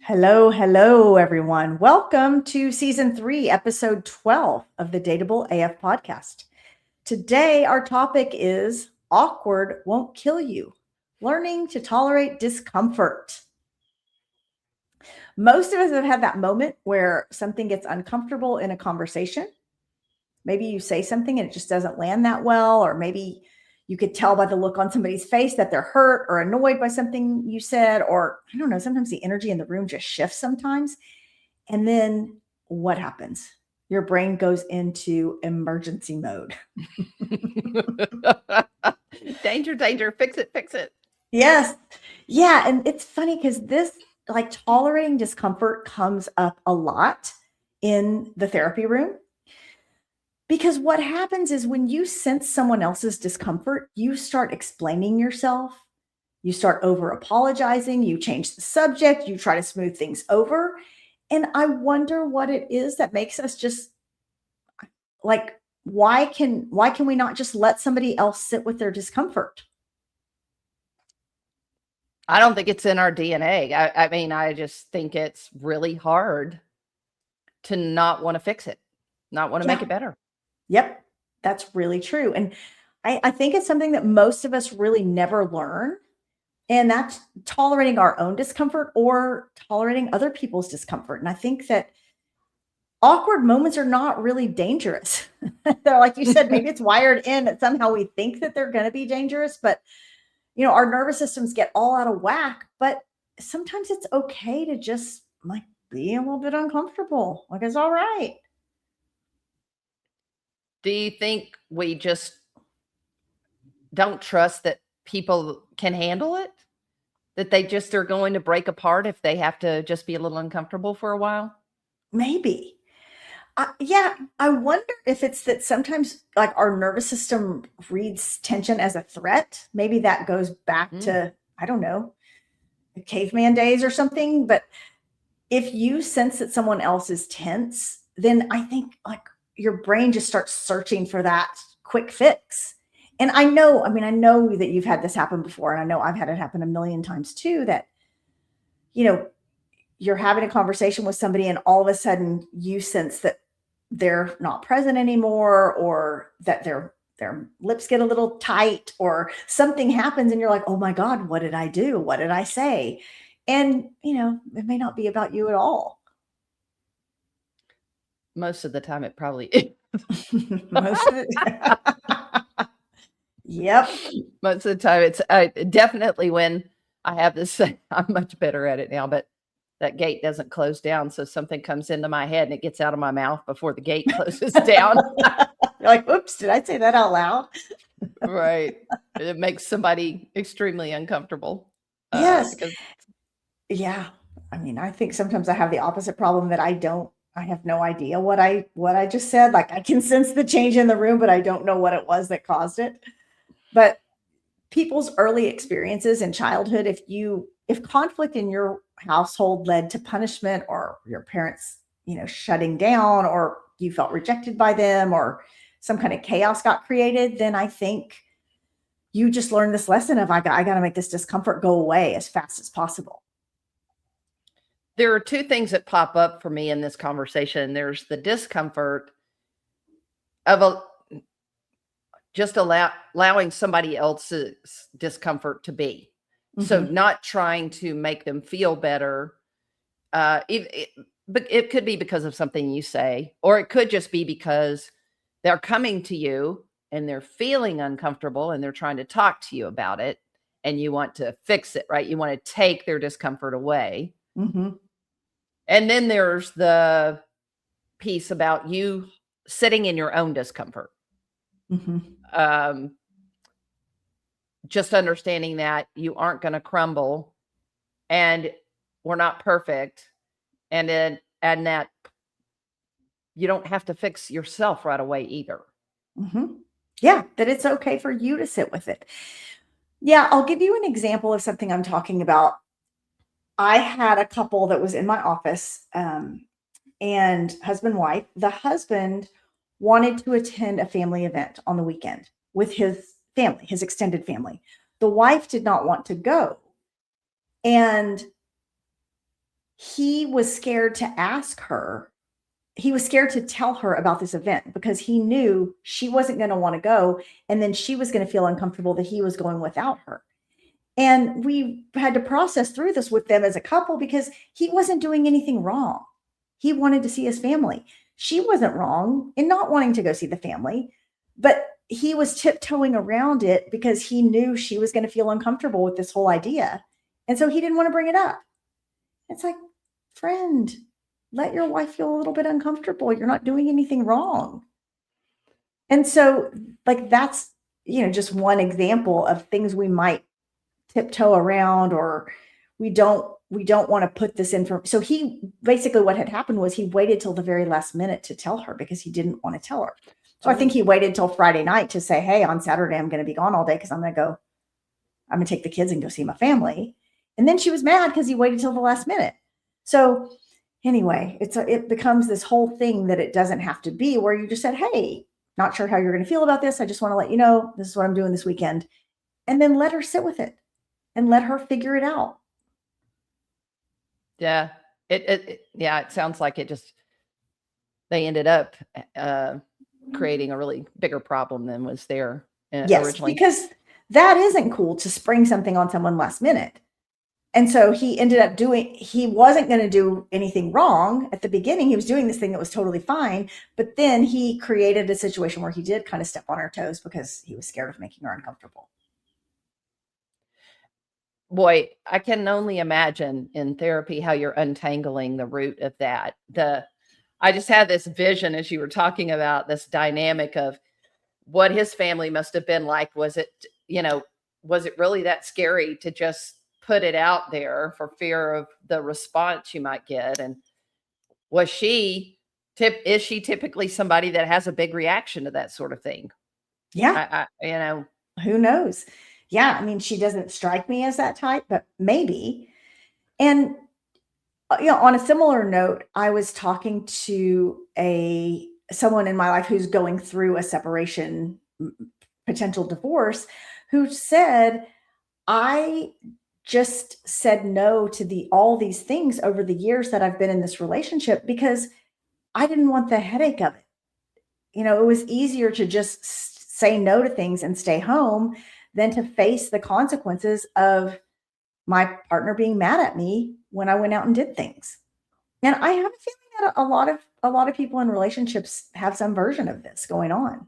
Hello, hello, everyone. Welcome to season 3, episode 12 of the Dateable AF Podcast. Today, our topic is awkward won't kill you, learning to tolerate discomfort. Most of us have had that moment where something gets uncomfortable in a conversation. Maybe you say something and it just doesn't land that well, or maybe you could tell by the look on somebody's face that they're hurt or annoyed by something you said, or I don't know, sometimes the energy in the room just shifts sometimes. And then what happens? Your brain goes into emergency mode. Danger, danger, fix it, fix it. Yes. Yeah. And it's funny because this, like, tolerating discomfort comes up a lot in the therapy room. Because what happens is when you sense someone else's discomfort, you start explaining yourself, you start over apologizing, you change the subject, you try to smooth things over. And I wonder what it is that makes us just like, why can we not just let somebody else sit with their discomfort? I don't think it's in our DNA. I mean, I just think it's really hard to not want to fix it, not want to make it better. Yep, that's really true. And I think it's something that most of us really never learn. And that's tolerating our own discomfort or tolerating other people's discomfort. And I think that awkward moments are not really dangerous. They're, like you said, maybe it's wired in that somehow we think that they're going to be dangerous, but our nervous systems get all out of whack. But sometimes it's okay to just like be a little bit uncomfortable. Like, it's all right. Do you think we just don't trust that people can handle it? That they just are going to break apart if they have to just be a little uncomfortable for a while? Maybe. Yeah, I wonder if it's that sometimes, like, our nervous system reads tension as a threat. Maybe that goes back to, I don't know, the caveman days or something. But if you sense that someone else is tense, then I think, like, your brain just starts searching for that quick fix. And I know that you've had this happen before. And I know I've had it happen a million times too, that, you're having a conversation with somebody and all of a sudden you sense that they're not present anymore, or that their lips get a little tight, or something happens and you're like, oh my God, what did I do? What did I say? And, it may not be about you at all. Most of the time it probably is. Most of it. Yep. Most of the time it's definitely when I have this, I'm much better at it now, but that gate doesn't close down. So something comes into my head and it gets out of my mouth before the gate closes down. You're like, oops, did I say that out loud? Right. It makes somebody extremely uncomfortable. Yes. Yeah. I mean, I think sometimes I have the opposite problem, that I have no idea what I just said. Like, I can sense the change in the room, but I don't know what it was that caused it. But people's early experiences in childhood, if conflict in your household led to punishment, or your parents, shutting down, or you felt rejected by them, or some kind of chaos got created, then I think you just learned this lesson of, I got to make this discomfort go away as fast as possible. There are two things that pop up for me in this conversation. There's the discomfort of just allowing somebody else's discomfort to be. Mm-hmm. So not trying to make them feel better. But it could be because of something you say, or it could just be because they're coming to you and they're feeling uncomfortable and they're trying to talk to you about it, and you want to fix it, right? You want to take their discomfort away. Mm-hmm. And then there's the piece about you sitting in your own discomfort. Mm-hmm. Just understanding that you aren't going to crumble, and we're not perfect. And that you don't have to fix yourself right away either. Mm-hmm. Yeah, that it's okay for you to sit with it. Yeah, I'll give you an example of something I'm talking about. I had a couple that was in my office, and husband, wife. The husband wanted to attend a family event on the weekend with his family, his extended family. The wife did not want to go. And he was scared to ask her. He was scared to tell her about this event because he knew she wasn't going to want to go. And then she was going to feel uncomfortable that he was going without her. And we had to process through this with them as a couple because he wasn't doing anything wrong. He wanted to see his family. She wasn't wrong in not wanting to go see the family, but he was tiptoeing around it because he knew she was going to feel uncomfortable with this whole idea. And so he didn't want to bring it up. It's like, friend, let your wife feel a little bit uncomfortable. You're not doing anything wrong. And so, like, that's, just one example of things we might tiptoe around, or we don't want to put this in for. So he basically, what had happened was he waited till the very last minute to tell her because he didn't want to tell her. So I think he waited till Friday night to say, hey, on Saturday, I'm going to be gone all day because I'm going to take the kids and go see my family. And then she was mad because he waited till the last minute. So anyway, it becomes this whole thing that it doesn't have to be where you just said, hey, not sure how you're going to feel about this. I just want to let you know, this is what I'm doing this weekend. And then let her sit with it and let her figure it out. Yeah. It sounds like they ended up creating a really bigger problem than was there originally. Because that isn't cool to spring something on someone last minute. And so he ended up he wasn't going to do anything wrong at the beginning. He was doing this thing that was totally fine. But then he created a situation where he did kind of step on her toes because he was scared of making her uncomfortable. Boy, I can only imagine in therapy how you're untangling the root of that. I just had this vision as you were talking about this dynamic of what his family must have been like. Was it really that scary to just put it out there for fear of the response you might get? And is she typically somebody that has a big reaction to that sort of thing? Yeah. Who knows? Yeah. I mean, she doesn't strike me as that type, but maybe. And, on a similar note, I was talking to someone in my life who's going through a separation, potential divorce, who said, I just said no to all these things over the years that I've been in this relationship because I didn't want the headache of it. It was easier to just say no to things and stay home than to face the consequences of my partner being mad at me when I went out and did things. And I have a feeling that a lot of people in relationships have some version of this going on.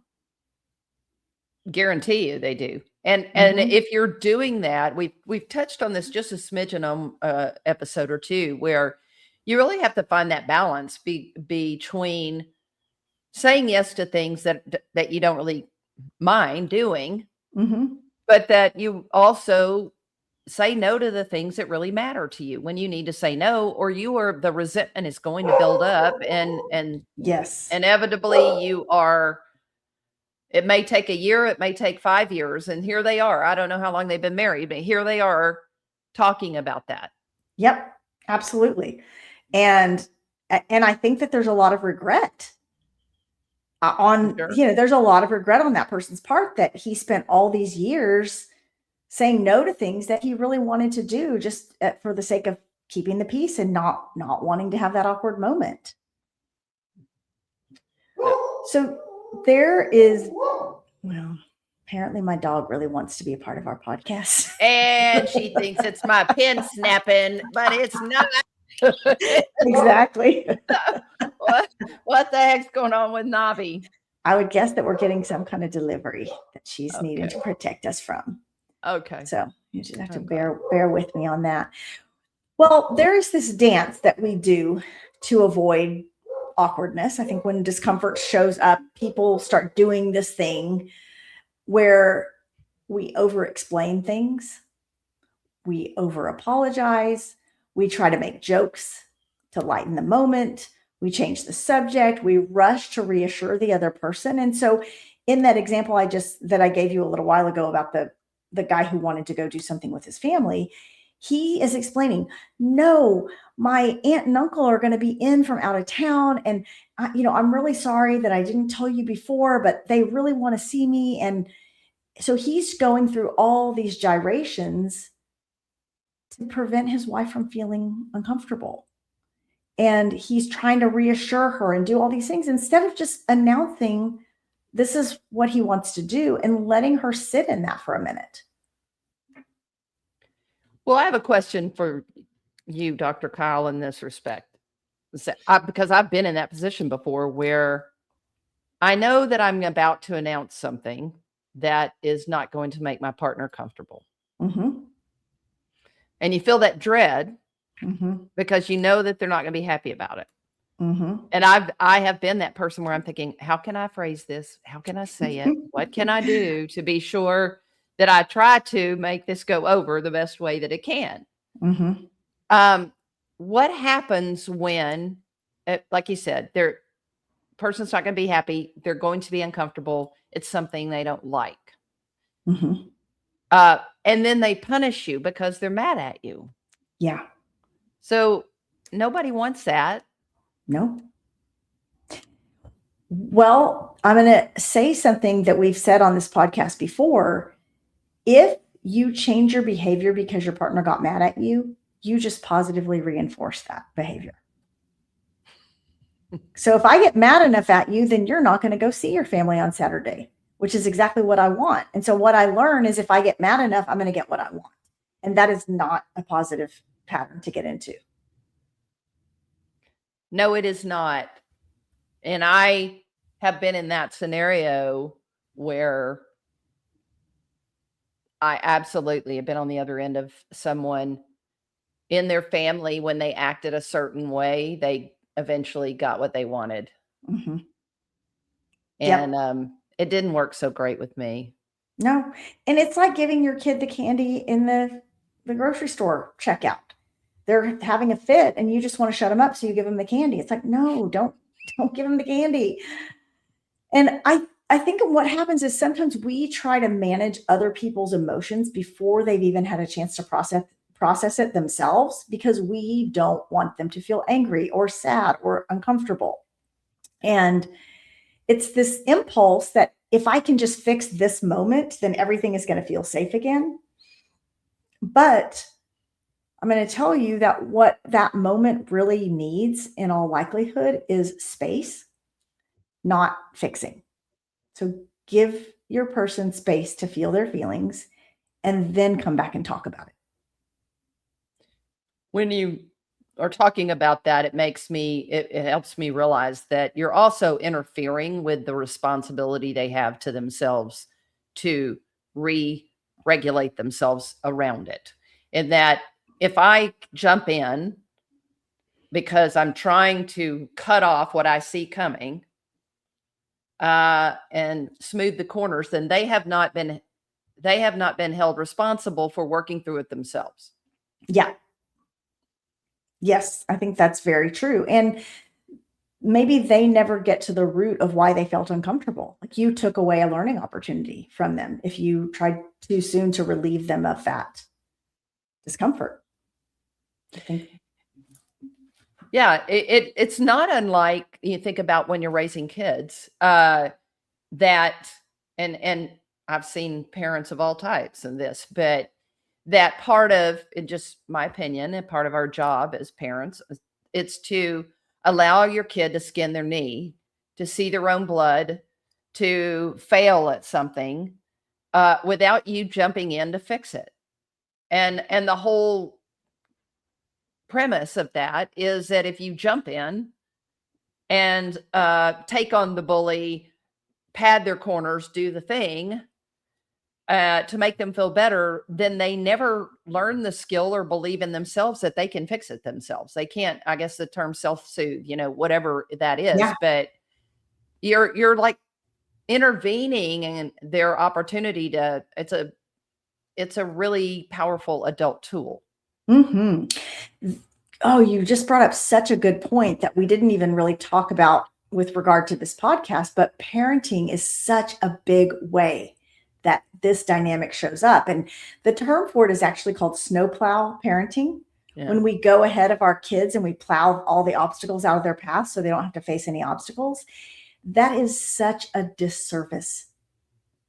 Guarantee you they do. And if you're doing that, we've touched on this just a smidgen on episode or two, where you really have to find that balance between saying yes to things that you don't really mind doing, but that you also say no to the things that really matter to you when you need to say no, or the resentment is going to build up, and yes, inevitably it may take a year, it may take 5 years, and here they are. I don't know how long they've been married, but here they are talking about that. Yep, absolutely. And I think that there's a lot of regret there's a lot of regret on that person's part that he spent all these years saying no to things that he really wanted to do just for the sake of keeping the peace and not wanting to have that awkward moment. So there is, apparently my dog really wants to be a part of our podcast. And she thinks it's my pen snapping, but it's not. Exactly. What the heck's going on with Navi? I would guess that we're getting some kind of delivery that she's needing to protect us from. Okay. So you just have to bear with me on that. Well, there is this dance that we do to avoid awkwardness. I think when discomfort shows up, people start doing this thing where we over-explain things, we over-apologize, we try to make jokes to lighten the moment, we change the subject, we rush to reassure the other person. And so in that example that I gave you a little while ago about the guy who wanted to go do something with his family, he is explaining, no, my aunt and uncle are going to be in from out of town. And, I'm really sorry that I didn't tell you before, but they really want to see me. And so he's going through all these gyrations to prevent his wife from feeling uncomfortable. And he's trying to reassure her and do all these things instead of just announcing this is what he wants to do and letting her sit in that for a minute. Well, I have a question for you, Dr. Kyle, in this respect. Because I've been in that position before where I know that I'm about to announce something that is not going to make my partner comfortable. Mm-hmm. And you feel that dread Mm-hmm. because you know that they're not going to be happy about it. Mm-hmm. And I have been that person where I'm thinking, how can I phrase this? How can I say it? What can I do to be sure that I try to make this go over the best way that it can? Mm-hmm. What happens when, like you said, person's not going to be happy. They're going to be uncomfortable. It's something they don't like. Mm-hmm. And then they punish you because they're mad at you. Yeah. So nobody wants that. No. Well, I'm going to say something that we've said on this podcast before. If you change your behavior because your partner got mad at you, you just positively reinforce that behavior. So if I get mad enough at you, then you're not going to go see your family on Saturday, which is exactly what I want. And so what I learn is if I get mad enough, I'm going to get what I want. And that is not a positive pattern to get into. No, it is not. And I have been in that scenario where I absolutely have been on the other end of someone in their family when they acted a certain way, they eventually got what they wanted. Mm-hmm. And it didn't work so great with me. No. And it's like giving your kid the candy in the grocery store checkout. They're having a fit and you just want to shut them up. So you give them the candy. It's like, no, don't give them the candy. And I think what happens is sometimes we try to manage other people's emotions before they've even had a chance to process it themselves because we don't want them to feel angry or sad or uncomfortable. And it's this impulse that if I can just fix this moment, then everything is going to feel safe again. But I'm going to tell you that what that moment really needs in all likelihood is space, not fixing. So give your person space to feel their feelings and then come back and talk about it. When you are talking about that, it helps me realize that you're also interfering with the responsibility they have to themselves to re-regulate themselves around it. And that if I jump in because I'm trying to cut off what I see coming and smooth the corners, then they have not been held responsible for working through it themselves. Yeah. Yes, I think that's very true. And maybe they never get to the root of why they felt uncomfortable. Like you took away a learning opportunity from them if you tried too soon to relieve them of that discomfort. I think. Yeah, it's not unlike you think about when you're raising kids, that and I've seen parents of all types in this, but that part of, in just my opinion, and part of our job as parents, it's to allow your kid to skin their knee, to see their own blood, to fail at something without you jumping in to fix it. And the whole premise of that is that if you jump in and take on the bully, pad their corners, do the thing to make them feel better, then they never learn the skill or believe in themselves that they can fix it themselves. They can't, I guess the term self-soothe, whatever that is, Yeah. but you're like intervening in their opportunity to, it's a really powerful adult tool. Mm-hmm. Oh, you just brought up such a good point that we didn't even really talk about with regard to this podcast, but parenting is such a big way that this dynamic shows up. And the term for it is actually called snowplow parenting. Yeah. When we go ahead of our kids and we plow all the obstacles out of their path so they don't have to face any obstacles, that is such a disservice.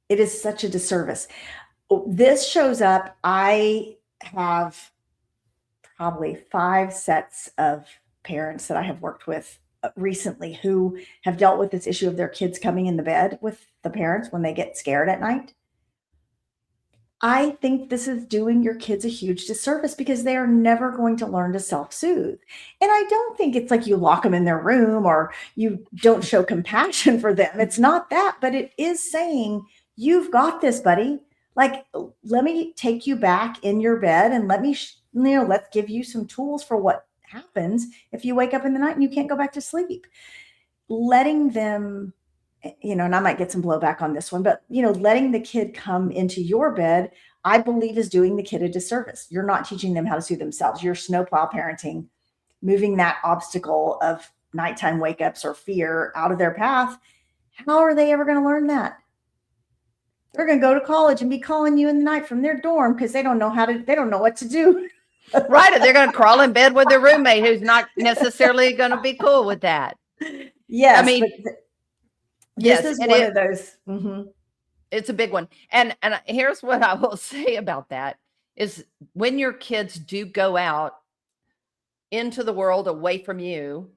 It is such a disservice. This shows up. I have probably 5 sets of parents that I have worked with recently who have dealt with this issue of their kids coming in the bed with the parents when they get scared at night. I think this is doing your kids a huge disservice because they are never going to learn to self-soothe. And I don't think it's like you lock them in their room or you don't show compassion for them. It's not that, but it is saying, you've got this, buddy. Like, let me take you back in your bed and let me, let's give you some tools for what happens if you wake up in the night and you can't go back to sleep. Letting them, and I might get some blowback on this one, but, letting the kid come into your bed, I believe is doing the kid a disservice. You're not teaching them how to soothe themselves. You're snowplow parenting, moving that obstacle of nighttime wake ups or fear out of their path. How are they ever going to learn that? They're going to go to college and be calling you in the night from their dorm because they don't know what to do. Right. They're going to crawl in bed with their roommate who's not necessarily going to be cool with that. Yes. I mean, this is one of those. It's a big one. And here's what I will say about that is when your kids do go out into the world away from you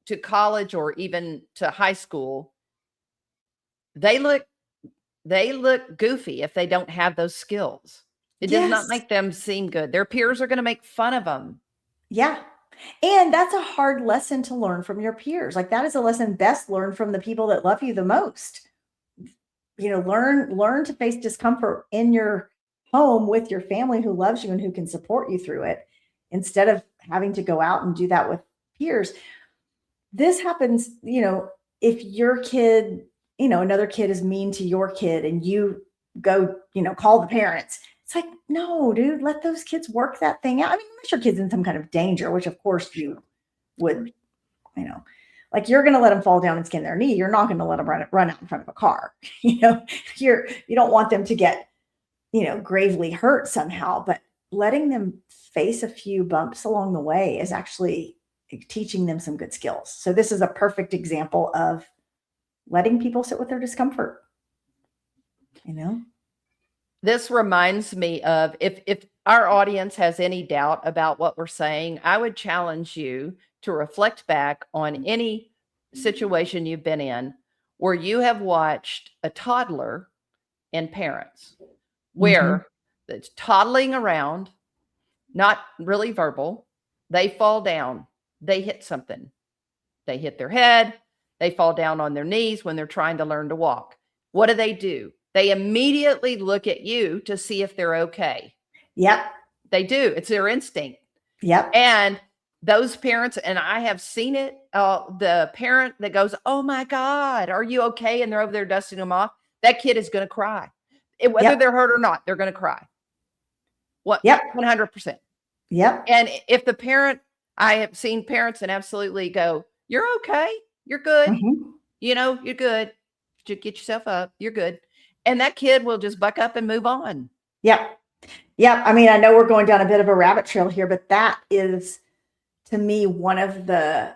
to college or even to high school, they look goofy if they don't have those skills. It does not make them seem good. Their peers are going to make fun of them. Yeah. And that's a hard lesson to learn from your peers. Like, that is a lesson best learned from the people that love you the most. Learn to face discomfort in your home with your family who loves you and who can support you through it, instead of having to go out and do that with peers. This happens, if your kid, another kid is mean to your kid and you go, call the parents. It's like, no, dude, let those kids work that thing out. I mean, unless your kid's in some kind of danger, which of course you would, like, you're going to let them fall down and skin their knee. You're not going to let them run out in front of a car. You don't want them to get, gravely hurt somehow, but letting them face a few bumps along the way is actually teaching them some good skills. So this is a perfect example of letting people sit with their discomfort, This reminds me of if our audience has any doubt about what we're saying, I would challenge you to reflect back on any situation you've been in where you have watched a toddler and parents, where it's toddling around, not really verbal. They fall down, they hit something, they hit their head, they fall down on their knees when they're trying to learn to walk. What do? They immediately look at you to see if they're okay. Yep. They do. It's their instinct. Yep. And those parents, and I have seen it, the parent that goes, "Oh my God, are you okay?" And they're over there dusting them off. That kid is going to cry. Whether they're hurt or not, they're going to cry. What? Yep. 100%. Yep. And if the parent, I have seen parents and absolutely go, "You're okay. You're good. You're good. Just get yourself up. You're good." And that kid will just buck up and move on. Yep. Yep. I mean, I know we're going down a bit of a rabbit trail here, but that is, to me, one of the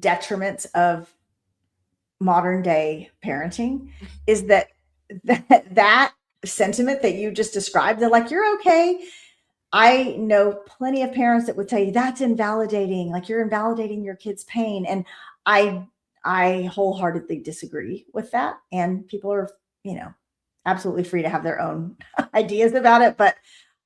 detriments of modern day parenting is that sentiment that you just described, they're like, "You're okay." I know plenty of parents that would tell you that's invalidating, like you're invalidating your kid's pain. And I wholeheartedly disagree with that. And people are, absolutely free to have their own ideas about it. But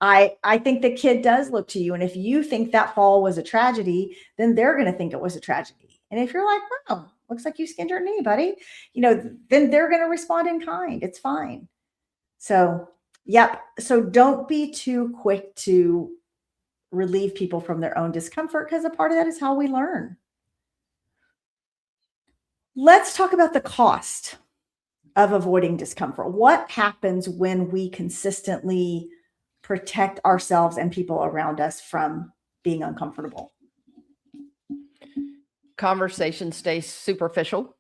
I think the kid does look to you. And if you think that fall was a tragedy, then they're going to think it was a tragedy. And if you're like, "Wow, looks like you skinned your knee, buddy," then they're going to respond in kind. It's fine. So, yep. So don't be too quick to relieve people from their own discomfort, because a part of that is how we learn. Let's talk about the cost of avoiding discomfort. What happens when we consistently protect ourselves and people around us from being uncomfortable? Conversation stays superficial.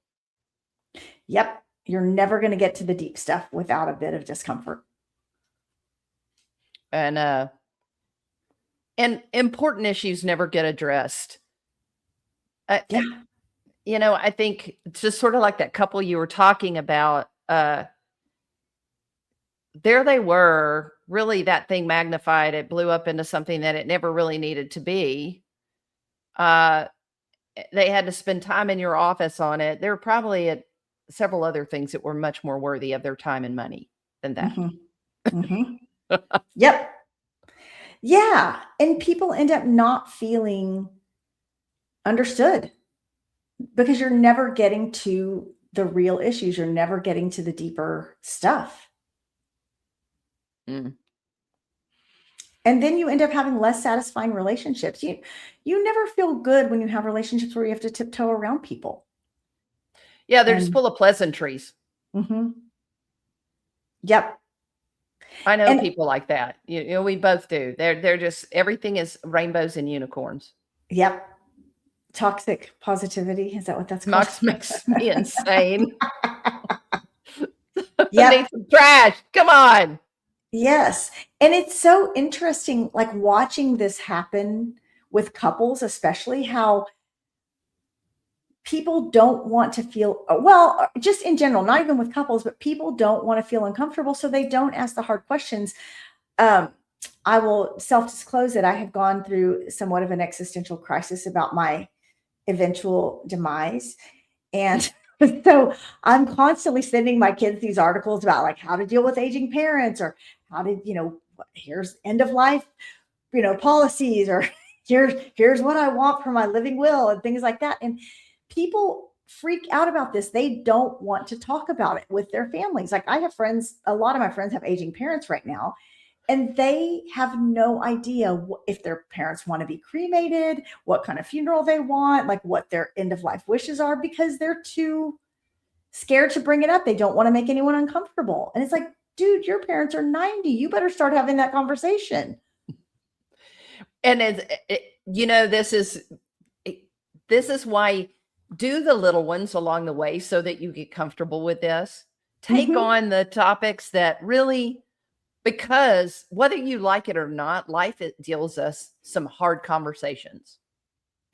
Yep. You're never going to get to the deep stuff without a bit of discomfort. And important issues never get addressed. Yeah. I think it's just sort of like that couple you were talking about. There they were, really that thing magnified. It blew up into something that it never really needed to be. they had to spend time in your office on it, there were probably several other things that were much more worthy of their time and money than that. Yep. Yeah. And people end up not feeling understood because you're never getting to the real issues. You're never getting to the deeper stuff. Mm. And then you end up having less satisfying relationships. You never feel good when you have relationships where you have to tiptoe around people. Yeah, they're just full of pleasantries. Yep. I know people like that. You know, we both do. They're just, everything is rainbows and unicorns. Yep. Toxic positivity. Is that what that's called? Max makes me insane. Yeah. Need some trash. Come on. Yes. And it's so interesting, like watching this happen with couples, especially how people don't want to feel, well, just in general, not even with couples, but people don't want to feel uncomfortable. So they don't ask the hard questions. I will self-disclose that I have gone through somewhat of an existential crisis about my eventual demise. And so I'm constantly sending my kids these articles about like how to deal with aging parents, or how to, here's end of life, policies, or here's what I want for my living will, and things like that. And people freak out about this. They don't want to talk about it with their families. Like I have friends, a lot of my friends have aging parents right now, and they have no idea if their parents want to be cremated, what kind of funeral they want, like what their end of life wishes are, because they're too scared to bring it up. They don't want to make anyone uncomfortable. And it's like, dude, your parents are 90. You better start having that conversation. And this is why do the little ones along the way so that you get comfortable with this. Take on the topics that really, because whether you like it or not, life deals us some hard conversations.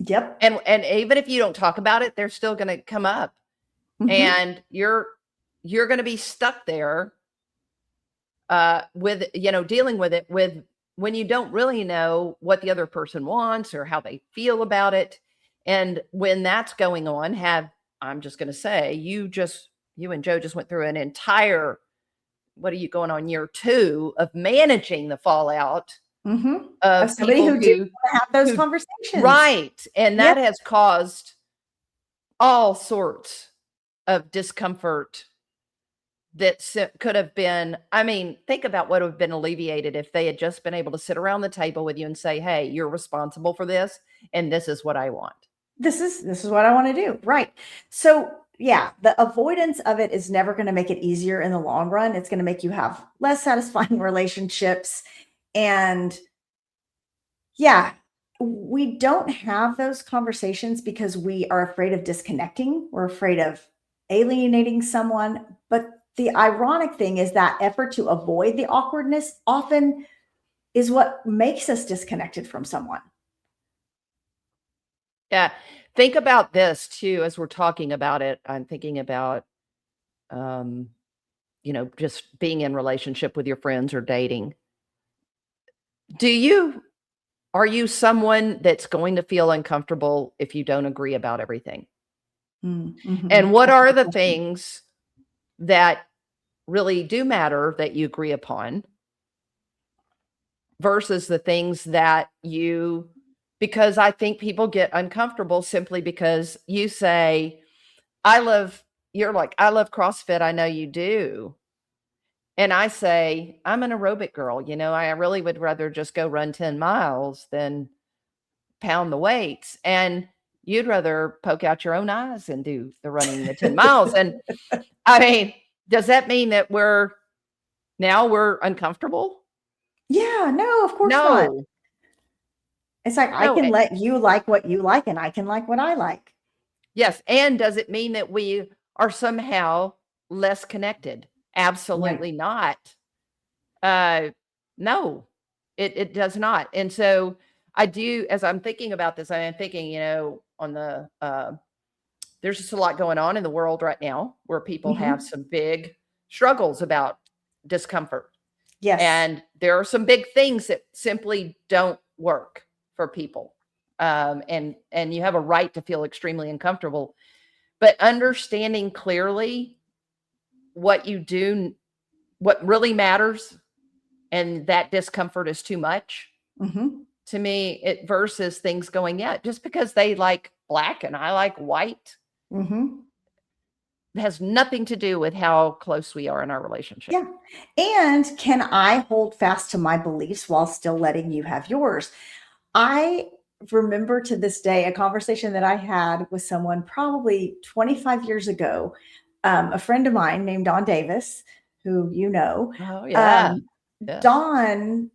Yep. And even if you don't talk about it, they're still going to come up, and you're going to be stuck there with, dealing with it when you don't really know what the other person wants or how they feel about it. And when that's going on, I'm just going to say, you and Joe just went through an entire, what are you going on year 2 of managing the fallout of somebody who didn't have those conversations. Right. And that has caused all sorts of discomfort that could have been, think about what would have been alleviated if they had just been able to sit around the table with you and say, hey, you're responsible for this, and this is what I want. This is what I want to do. Right. So yeah, the avoidance of it is never going to make it easier in the long run. It's going to make you have less satisfying relationships. And yeah, we don't have those conversations because we are afraid of disconnecting. We're afraid of alienating someone. But the ironic thing is that effort to avoid the awkwardness often is what makes us disconnected from someone. Yeah. Think about this too, as we're talking about it. I'm thinking about, just being in relationship with your friends or dating. Are you someone that's going to feel uncomfortable if you don't agree about everything? And what are the things that really do matter that you agree upon versus the things that because I think people get uncomfortable simply because you say, you're like, I love CrossFit. I know you do. And I say, I'm an aerobic girl. I really would rather just go run 10 miles than pound the weights. And you'd rather poke out your own eyes and do the running the 10 miles. And does that mean that we're uncomfortable? Yeah, no, of course not. It's like, I can let you like what you like, and I can like what I like. Yes. And does it mean that we are somehow less connected? Absolutely not. No, it does not. And so I do, as I'm thinking about this, I'm thinking, there's just a lot going on in the world right now where people have some big struggles about discomfort. Yes. And there are some big things that simply don't work for people. and you have a right to feel extremely uncomfortable, but understanding clearly what you do, what really matters, and that discomfort is too much to me, it versus things going, yeah, just because they like black and I like white has nothing to do with how close we are in our relationship. Yeah. And can I hold fast to my beliefs while still letting you have yours? I remember to this day a conversation that I had with someone probably 25 years ago. A friend of mine named Dawn Davis, who you know. Oh, yeah. Yeah. Dawn,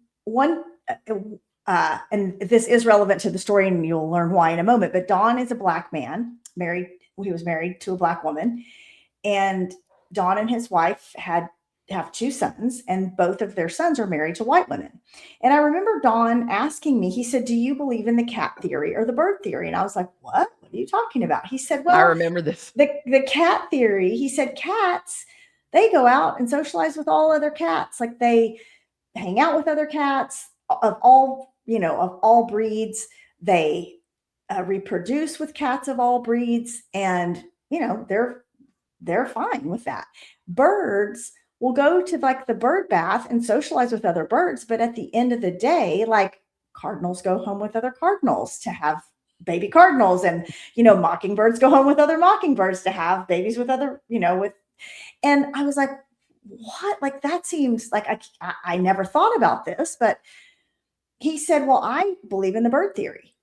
and this is relevant to the story, and you'll learn why in a moment, but Dawn is a black man, he was married to a black woman. And Don and his wife have 2 sons, and both of their sons are married to white women. And I remember Don asking me, he said, "Do you believe in the cat theory or the bird theory?" And I was like, "What? What are you talking about?" He said, "Well, I remember this. The cat theory," he said, "cats, they go out and socialize with all other cats. Like they hang out with other cats of all breeds. They reproduce with cats of all breeds, and they're fine with that. Birds will go to like the bird bath and socialize with other birds, but at the end of the day, like cardinals go home with other cardinals to have baby cardinals, and mockingbirds go home with other mockingbirds to have babies with other with." And I was like, what? Like that seems like I never thought about this. But he said, "Well, I believe in the bird theory."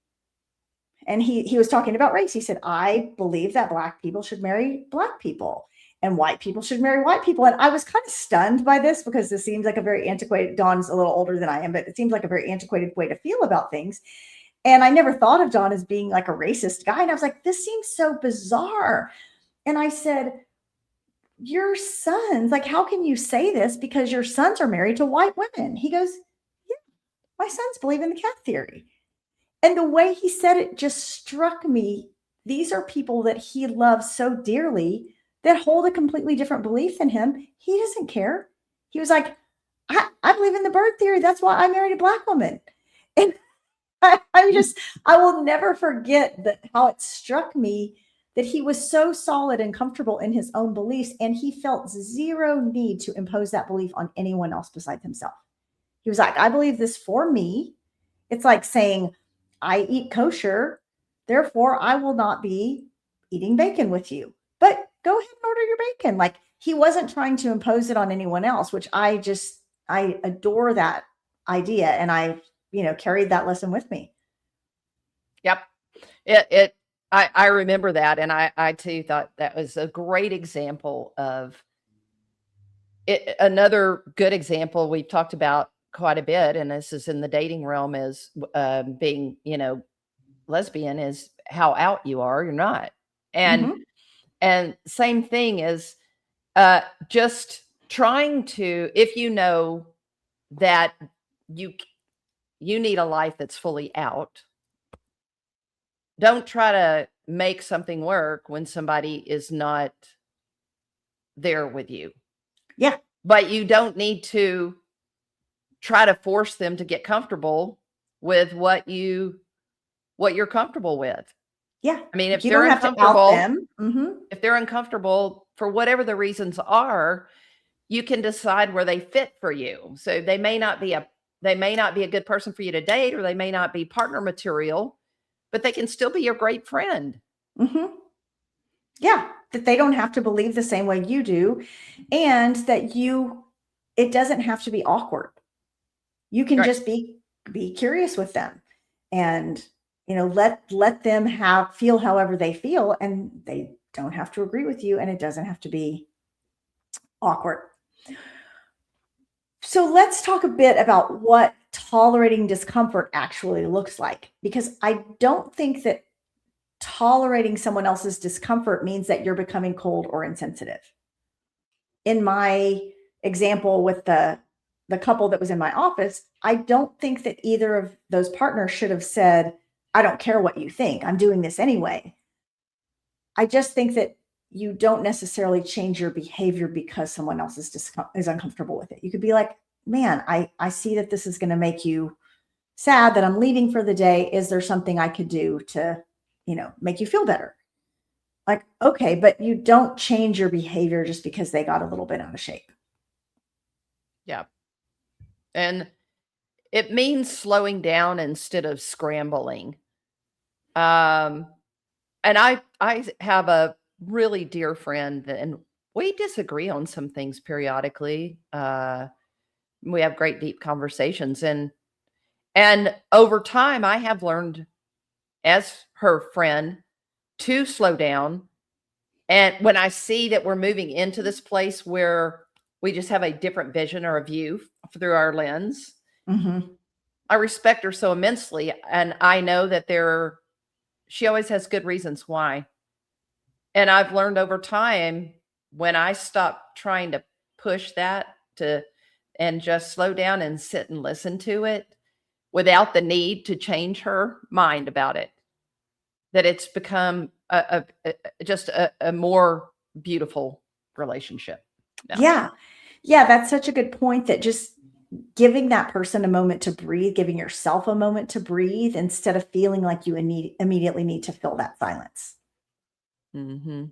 And he was talking about race. He said, "I believe that black people should marry black people and white people should marry white people." And I was kind of stunned by this because this seems like a very antiquated, Dawn's a little older than I am, but it seems like a very antiquated way to feel about things. And I never thought of Dawn as being like a racist guy. And I was like, this seems so bizarre. And I said, "Your sons, like, how can you say this? Because your sons are married to white women." He goes, "Yeah, my sons believe in the cat theory." And the way he said it just struck me. These are people that he loves so dearly that hold a completely different belief than him. He doesn't care. He was like, I believe in the bird theory. That's why I married a black woman. And I will never forget how it struck me that he was so solid and comfortable in his own beliefs, and he felt zero need to impose that belief on anyone else besides himself. He was like, "I believe this for me." It's like saying, "I eat kosher, therefore I will not be eating bacon with you. But go ahead and order your bacon." Like he wasn't trying to impose it on anyone else, which I adore that idea. And I, carried that lesson with me. Yep. I remember that. And I too thought that was a great example of it. Another good example we've talked about quite a bit, and this is in the dating realm, is being, lesbian, is how out you are, you're not. And same thing is just trying to, if you know that you need a life that's fully out, don't try to make something work when somebody is not there with you. Yeah. But you don't need to try to force them to get comfortable with what you're comfortable with. Yeah. I mean, if you they're don't have to uncomfortable, out them. if they're uncomfortable for whatever the reasons are, you can decide where they fit for you. So they may not be a good person for you to date, or they may not be partner material, but they can still be your great friend. Yeah. That they don't have to believe the same way you do, and that it doesn't have to be awkward. You can just be curious with them, and let them feel however they feel, and they don't have to agree with you, and it doesn't have to be awkward. So let's talk a bit about what tolerating discomfort actually looks like, because I don't think that tolerating someone else's discomfort means that you're becoming cold or insensitive. In my example with the couple that was in my office, I don't think that either of those partners should have said, "I don't care what you think, I'm doing this anyway." I just think that you don't necessarily change your behavior because someone else is uncomfortable with it. You could be like, "Man, I see that this is going to make you sad that I'm leaving for the day. Is there something I could do to, make you feel better? Like, okay, but you don't change your behavior just because they got a little bit out of shape. Yeah. And it means slowing down instead of scrambling. Um, and I have a really dear friend, and we disagree on some things periodically. We have great deep conversations, and over time I have learned as her friend to slow down. And when I see that we're moving into this place where we just have a different vision or a view through our lens, Mm-hmm. I respect her so immensely. And I know that she always has good reasons why. And I've learned over time, when I stop trying to push that and just slow down and sit and listen to it without the need to change her mind about it, that it's become just a more beautiful relationship. Yeah. Yeah. That's such a good point, that just giving that person a moment to breathe, giving yourself a moment to breathe instead of feeling like you immediately need to fill that silence. hmm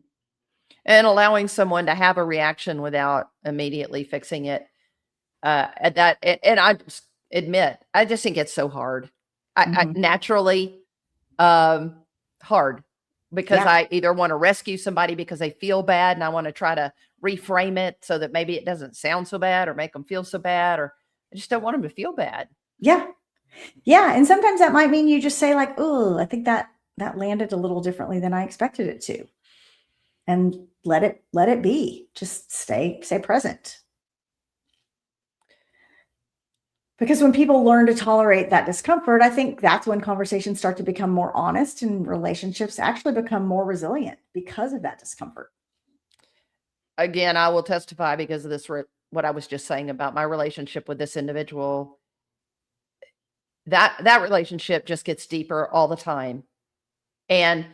And allowing someone to have a reaction without immediately fixing it. At that, and I just admit, I just think it's so hard. I Mhm. naturally um, hard, because Yeah. I either want to rescue somebody because they feel bad, and I want to try to reframe it so that maybe it doesn't sound so bad or make them feel so bad, or I just don't want them to feel bad. Yeah. Yeah. And sometimes that might mean you just say like, "Oh, I think that landed a little differently than I expected it to." And let it be. Just stay present. Because when people learn to tolerate that discomfort, I think that's when conversations start to become more honest and relationships actually become more resilient because of that discomfort. Again, I will testify because of this. What I was just saying about my relationship with this individual, that relationship just gets deeper all the time, and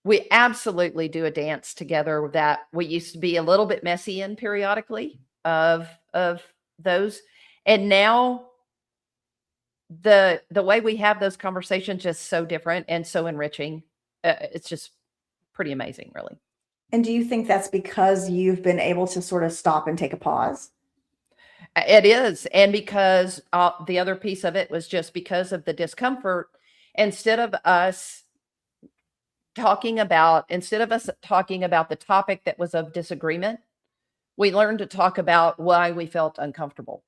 we absolutely do a dance together that we used to be a little bit messy in periodically of those. And now the way we have those conversations just so different and so enriching. It's just pretty amazing, really. And do you think that's because you've been able to sort of stop and take a pause? It is. And because the other piece of it was just because of the discomfort, instead of us instead of us talking about the topic that was of disagreement, we learned to talk about why we felt uncomfortable.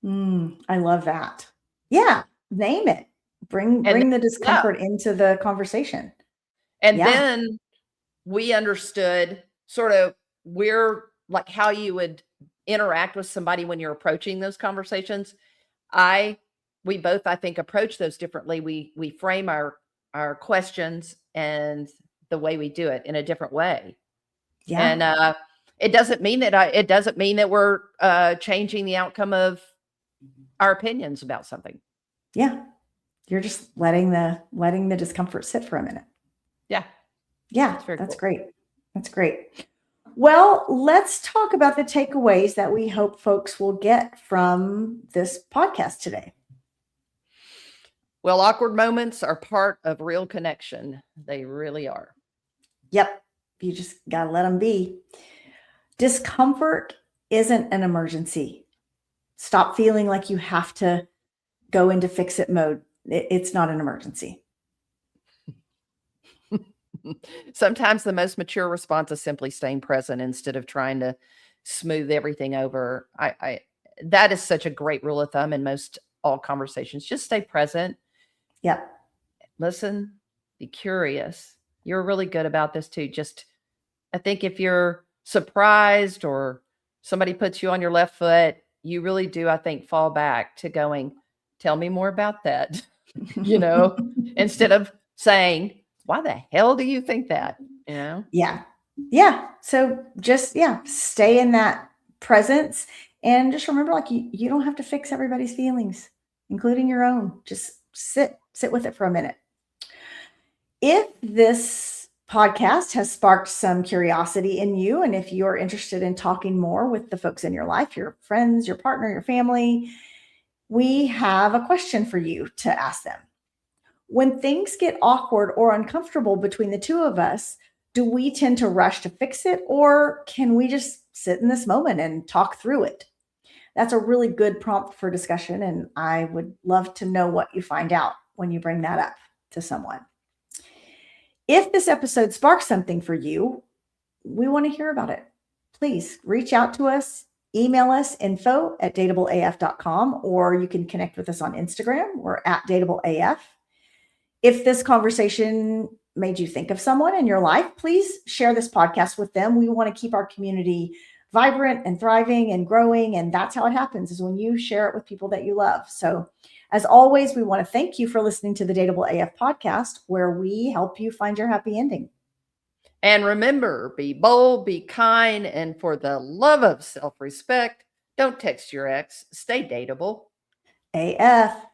I love that. Yeah, name it. Bring And bring the yeah, discomfort into the conversation. and Yeah. then we understood sort of where, like, how you would interact with somebody when you're approaching those conversations. I We both, I think, approach those differently. We frame our questions and the way we do it in a different way. Yeah. And it doesn't mean that we're changing the outcome of our opinions about something. Yeah. You're just letting the discomfort sit for a minute. Yeah, Yeah, it's very that's cool. great. That's great. Well, let's talk about the takeaways that we hope folks will get from this podcast today. Well, awkward moments are part of real connection. They really are. Yep. You just got to let them be. Discomfort isn't an emergency. Stop feeling like you have to go into fix it mode. It's not an emergency. Sometimes the most mature response is simply staying present instead of trying to smooth everything over. I That is such a great rule of thumb in most all conversations. Just stay present, Yep. listen, be curious. You're really good about this too. Just, I think if you're surprised or somebody puts you on your left foot, you really do, I think, fall back to going, tell me more about that, you know, instead of saying, why the hell do you think that? You know? Yeah. Yeah. So just, yeah, stay in that presence and just remember, like, you don't have to fix everybody's feelings, including your own. Just sit with it for a minute. If this podcast has sparked some curiosity in you, and if you're interested in talking more with the folks in your life, your friends, your partner, your family, we have a question for you to ask them. When things get awkward or uncomfortable between the two of us, do we tend to rush to fix it, or can we just sit in this moment and talk through it? That's a really good prompt for discussion, and I would love to know what you find out when you bring that up to someone. If this episode sparks something for you, we want to hear about it. Please reach out to us, email us info@dateableaf.com, or you can connect with us on Instagram. We're at dateableaf. If this conversation made you think of someone in your life, please share this podcast with them. We want to keep our community vibrant and thriving and growing. And that's how it happens, is when you share it with people that you love. So as always, we want to thank you for listening to the Dateable AF podcast, where we help you find your happy ending. And remember, be bold, be kind, and for the love of self-respect, don't text your ex. Stay dateable. AF.